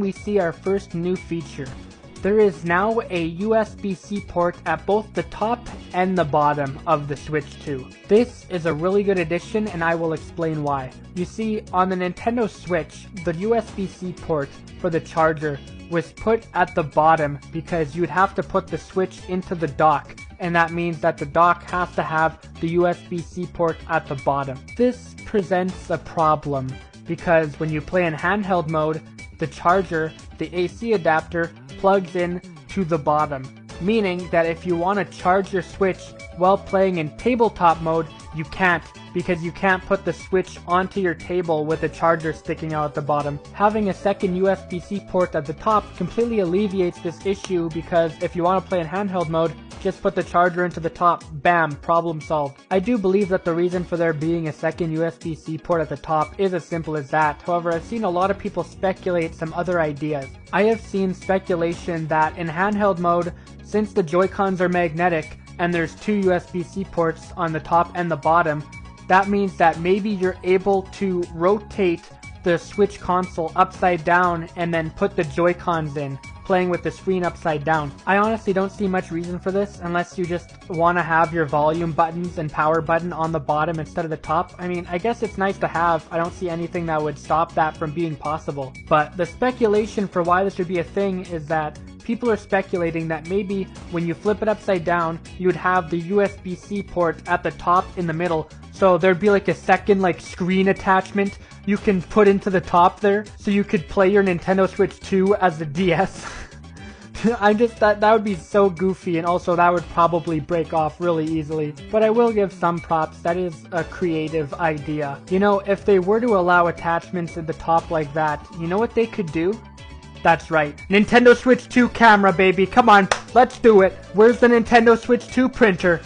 We see our first new feature. There is now a USB-C port at both the top and the bottom of the Switch 2. This is a really good addition, and I will explain why. You see, on the Nintendo Switch, the USB-C port for the charger was put at the bottom because you'd have to put the Switch into the dock, and that means that the dock has to have the USB-C port at the bottom. This presents a problem because when you play in handheld mode, the charger, the AC adapter, plugs in to the bottom, meaning that if you want to charge your Switch while playing in tabletop mode, you can't, because you can't put the Switch onto your table with the charger sticking out at the bottom. Having a second USB-C port at the top completely alleviates this issue, because if you want to play in handheld mode, just put the charger into the top, bam, problem solved. I do believe that the reason for there being a second USB-C port at the top is as simple as that. However, I've seen a lot of people speculate some other ideas. I have seen speculation that in handheld mode, since the Joy-Cons are magnetic and there's two USB-C ports on the top and the bottom, that means that maybe you're able to rotate the Switch console upside down and then put the Joy-Cons in, playing with the screen upside down. I honestly don't see much reason for this unless you just want to have your volume buttons and power button on the bottom instead of the top. I mean, I guess it's nice to have. I don't see anything that would stop that from being possible. But the speculation for why this would be a thing is that people are speculating that maybe when you flip it upside down, you would have the USB-C port at the top in the middle. So there'd be like a second screen attachment you can put into the top there, so you could play your Nintendo Switch 2 as the DS. I just thought that would be so goofy, and also that would probably break off really easily. But I will give some props, that is a creative idea. You know, if they were to allow attachments at the top like that, you know what they could do? That's right, Nintendo Switch 2 camera, baby, come on, let's do it. Where's the Nintendo Switch 2 printer?